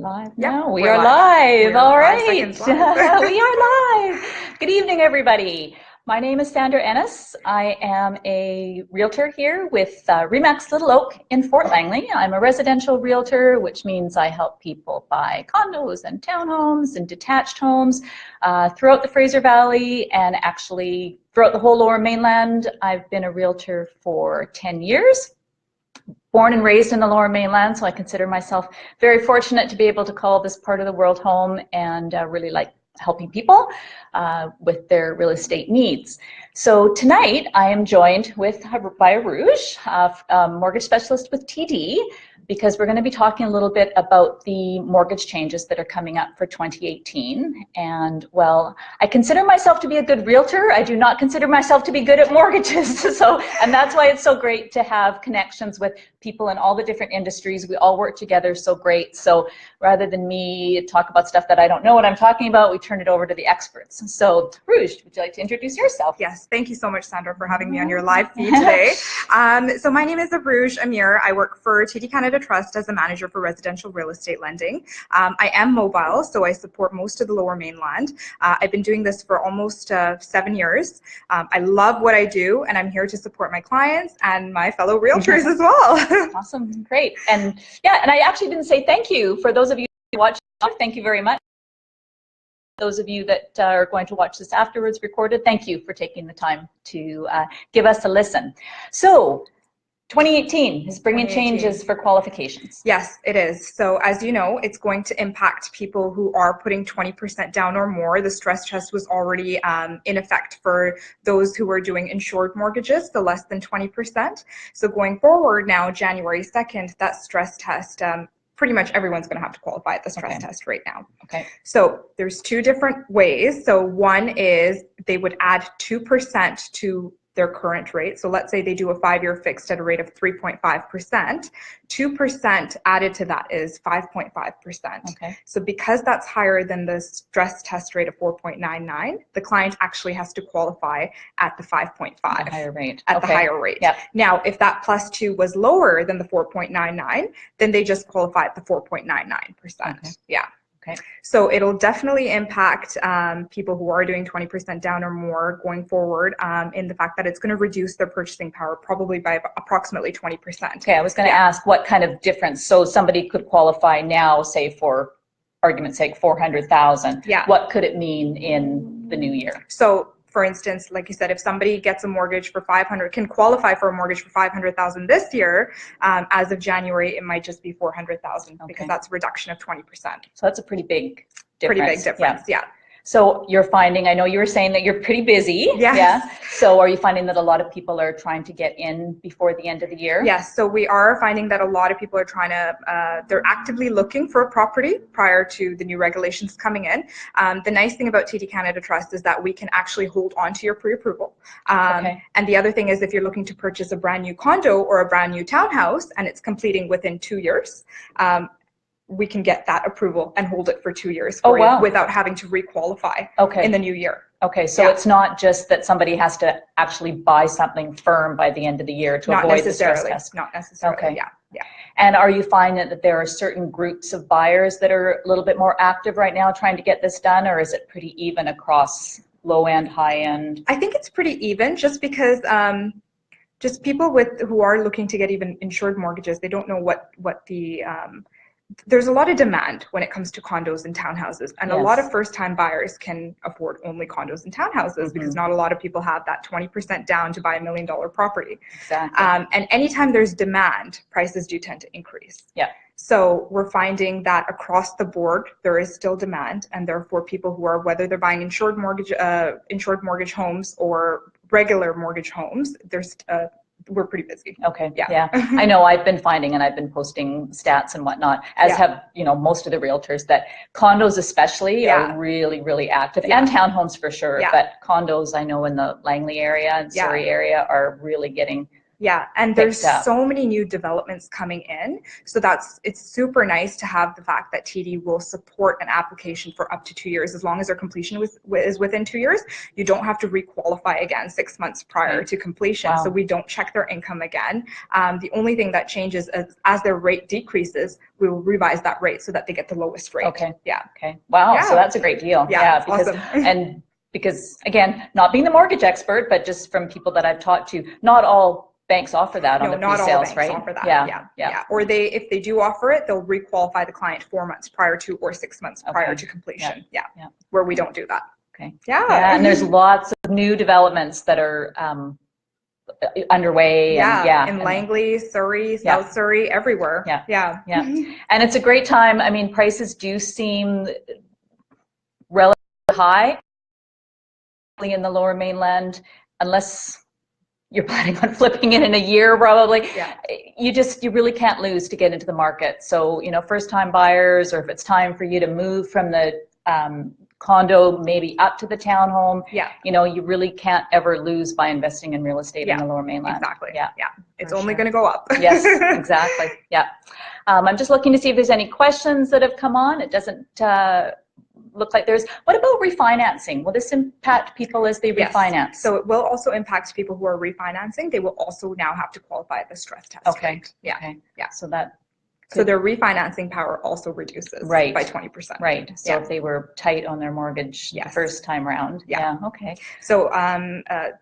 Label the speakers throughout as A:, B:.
A: live
B: Yep,
A: now? We
B: we're
A: are
B: live.
A: live.
B: We're
A: All
B: 5
A: right.
B: seconds live.
A: We are live. Good evening, everybody. My name is Sandra Ennis. I am a realtor here with Remax Little Oak in Fort Langley. I'm a residential realtor, which means I help people buy condos and townhomes and detached homes throughout the Fraser Valley and actually throughout the whole Lower Mainland. I've been a realtor for 10 years. Born and raised in the Lower Mainland, so I consider myself very fortunate to be able to call this part of the world home and really like helping people with their real estate needs. So tonight I am joined by Urooj, a mortgage specialist with TD, because we're going to be talking a little bit about the mortgage changes that are coming up for 2018. And well, I consider myself to be a good realtor. I do not consider myself to be good at mortgages. And that's why it's so great to have connections with people in all the different industries. We all work together so great. So rather than me talk about stuff that I don't know what I'm talking about, we turn it over to the experts. So Urooj, would you like to introduce yourself?
B: Yes, thank you so much, Sandra, for having me on your live feed today. So my name is Urooj Aamir. I work for TD Canada Trust as a manager for residential real estate lending. I am mobile, so I support most of the Lower Mainland. I've been doing this for almost 7 years. I love what I do, and I'm here to support my clients and my fellow realtors as well.
A: Awesome, great. And yeah, and I actually didn't say thank you for those of you who watched. Thank you very much. Those of you that are going to watch this afterwards recorded, thank you for taking the time to give us a listen. So 2018 is bringing changes for qualifications.
B: Yes, it is. So as you know, it's going to impact people who are putting 20% down or more. The stress test was already in effect for those who are doing insured mortgages, so less than 20%. So going forward now, January 2nd, that stress test, pretty much everyone's going to have to qualify at the stress test right now.
A: Okay.
B: So there's two different ways. So one is they would add 2% to their current rate. So let's say they do a 5-year fixed at a rate of 3.5%. 2% added to that is 5.5%.
A: Okay.
B: So because that's higher than the stress test rate of 4.99, the client actually has to qualify at the 5.5.
A: At the higher rate.
B: At the higher rate.
A: Yep.
B: Now, if that plus 2 was lower than the 4.99, then they just qualify at the 4.99%.
A: Okay.
B: Yeah.
A: Okay.
B: So it'll definitely impact people who are doing 20% down or more going forward in the fact that it's going to reduce their purchasing power probably by approximately 20%.
A: Okay, I was going to ask what kind of difference. So somebody could qualify now, say for argument's sake, 400,000.
B: Yeah.
A: What could it mean in the new year?
B: So for instance, like you said, if somebody gets a mortgage for 500, can qualify for a mortgage for 500,000 this year, as of January, it might just be 400,000 because that's a reduction of 20%.
A: So that's a pretty big difference.
B: Pretty big difference, yeah.
A: So you're finding, I know you were saying that you're pretty busy.
B: Yes.
A: Yeah. So are you finding that a lot of people are trying to get in before the end of the year?
B: Yes. So we are finding that a lot of people are trying to, they're actively looking for a property prior to the new regulations coming in. The nice thing about TD Canada Trust is that we can actually hold on to your pre-approval. And the other thing is if you're looking to purchase a brand new condo or a brand new townhouse and it's completing within 2 years, we can get that approval and hold it for 2 years for you without having to requalify in the new year.
A: Okay, so it's not just that somebody has to actually buy something firm by the end of the year to avoid the stress test.
B: Not necessarily.
A: Okay.
B: Yeah.
A: And are you finding that there are certain groups of buyers that are a little bit more active right now trying to get this done, or is it pretty even across low end, high end?
B: I think it's pretty even just because just people who are looking to get even insured mortgages, they don't know what the there's a lot of demand when it comes to condos and townhouses, and a lot of first-time buyers can afford only condos and townhouses because not a lot of people have that 20% down to buy $1 million property.
A: Exactly.
B: And anytime there's demand, prices do tend to increase.
A: Yeah.
B: So we're finding that across the board there is still demand, and therefore people who are, whether they're buying insured mortgage homes or regular mortgage homes, we're pretty busy.
A: Okay. Yeah. I know I've been finding, and I've been posting stats and whatnot, as have, most of the realtors, that condos especially are really, really active, and townhomes for sure. But condos, I know in the Langley area and Surrey area are really getting
B: Yeah, and there's
A: fixed up.
B: so many new developments coming in. So it's super nice to have the fact that TD will support an application for up to 2 years. As long as their completion is within 2 years, you don't have to requalify again 6 months prior to completion.
A: Wow.
B: So we don't check their income again. The only thing that changes is as their rate decreases, we will revise that rate so that they get the lowest rate.
A: Okay.
B: Yeah.
A: Okay. Wow.
B: Yeah.
A: So that's a great deal.
B: Yeah.
A: Because
B: awesome.
A: because again, not being the mortgage expert, but just from people that I've talked to, not all banks offer that on the pre-sales,
B: not all banks
A: right?
B: offer that.
A: Yeah.
B: Or if they do offer it, they'll requalify the client 4 months prior to or 6 months prior to completion. Yeah. Where we don't do that.
A: Okay.
B: Yeah.
A: And there's lots of new developments that are underway.
B: In Langley, Surrey, South Surrey, everywhere.
A: Yeah. And it's a great time. I mean, prices do seem relatively high in the Lower Mainland, unless you're planning on flipping it in a year, probably. You really can't lose to get into the market. So, first time buyers, or if it's time for you to move from the condo maybe up to the townhome, you really can't ever lose by investing in real estate in the Lower Mainland.
B: Exactly. It's
A: For
B: only
A: sure.
B: going to go up.
A: Yes, exactly. I'm just looking to see if there's any questions that have come on. It doesn't look like there's. What about refinancing? Will this impact people as they refinance?
B: So it will also impact people who are refinancing. They will also now have to qualify the stress test.
A: Okay.
B: Rate.
A: So
B: their refinancing power also reduces by 20%.
A: Right. So if they were tight on their mortgage the first time around. Okay.
B: So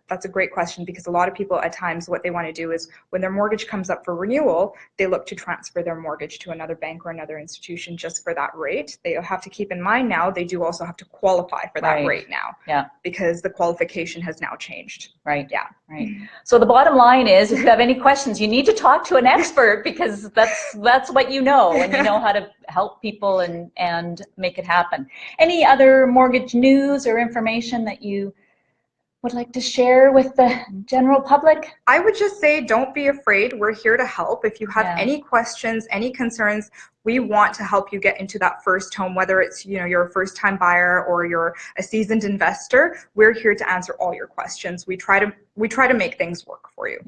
B: that's a great question, because a lot of people at times, what they want to do is when their mortgage comes up for renewal, they look to transfer their mortgage to another bank or another institution just for that rate. They have to keep in mind now, they do also have to qualify for that rate now. Because the qualification has now changed.
A: Right. So the bottom line is, if you have any questions, you need to talk to an expert, because that's what you know, and you know how to help people and make it happen. Any other mortgage news or information that you would like to share with the general public?
B: I would just say, don't be afraid. We're here to help. If you have any questions, any concerns, we want to help you get into that first home, whether it's, you're a first-time buyer or you're a seasoned investor. We're here to answer all your questions. We try to make things work for you.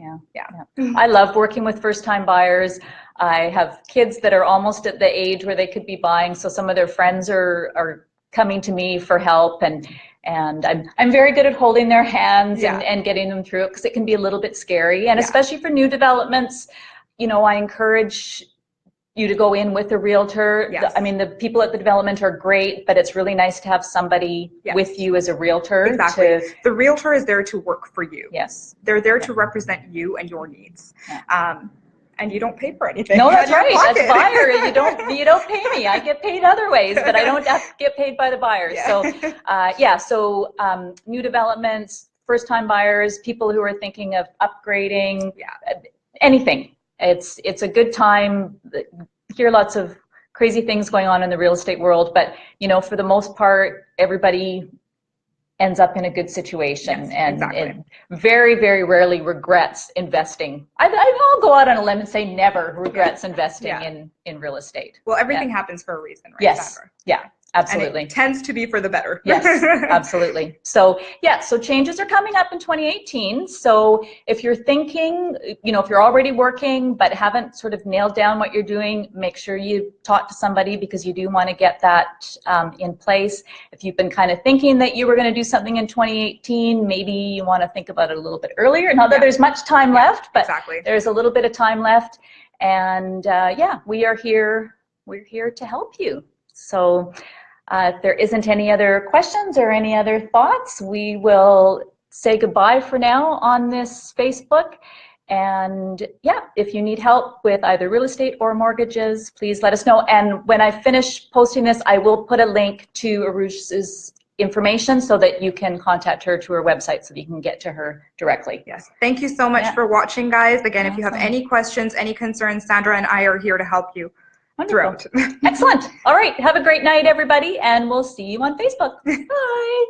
A: I love working with first-time buyers. I have kids that are almost at the age where they could be buying, so some of their friends are coming to me for help, and I'm very good at holding their hands and getting them through it, because it can be a little bit scary, and especially for new developments, I encourage you to go in with a realtor. I mean, the people at the development are great, but it's really nice to have somebody with you as a realtor.
B: Exactly. The realtor is there to work for you.
A: Yes.
B: They're there to represent you and your needs. And you don't pay for anything.
A: No, that's right. As a buyer, you don't pay me. I get paid other ways, but I don't have to get paid by the buyers. So new developments, first-time buyers, people who are thinking of upgrading, anything. It's a good time. Hear lots of crazy things going on in the real estate world, but for the most part, everybody ends up in a good situation, and very, very rarely regrets investing. I'll go out on a limb and say never regrets investing in real estate.
B: Well, everything happens for a reason, right?
A: Yes.
B: Sandra?
A: Absolutely.
B: And it tends to be for the better.
A: Yes, absolutely. So so changes are coming up in 2018. So if you're thinking, if you're already working but haven't sort of nailed down what you're doing, make sure you talk to somebody, because you do want to get that in place. If you've been kind of thinking that you were going to do something in 2018, maybe you want to think about it a little bit earlier. Not that there's much time left, but there's a little bit of time left. And we are here. We're here to help you. So if there isn't any other questions or any other thoughts, we will say goodbye for now on this Facebook. And if you need help with either real estate or mortgages, please let us know. And when I finish posting this, I will put a link to Urooj's information so that you can contact her to her website, so that you can get to her directly.
B: Yes. Thank you so much for watching, guys. Again, if you have any questions, any concerns, Sandra and I are here to help you.
A: Wonderful. Excellent. All right. Have a great night, everybody, and we'll see you on Facebook. Bye.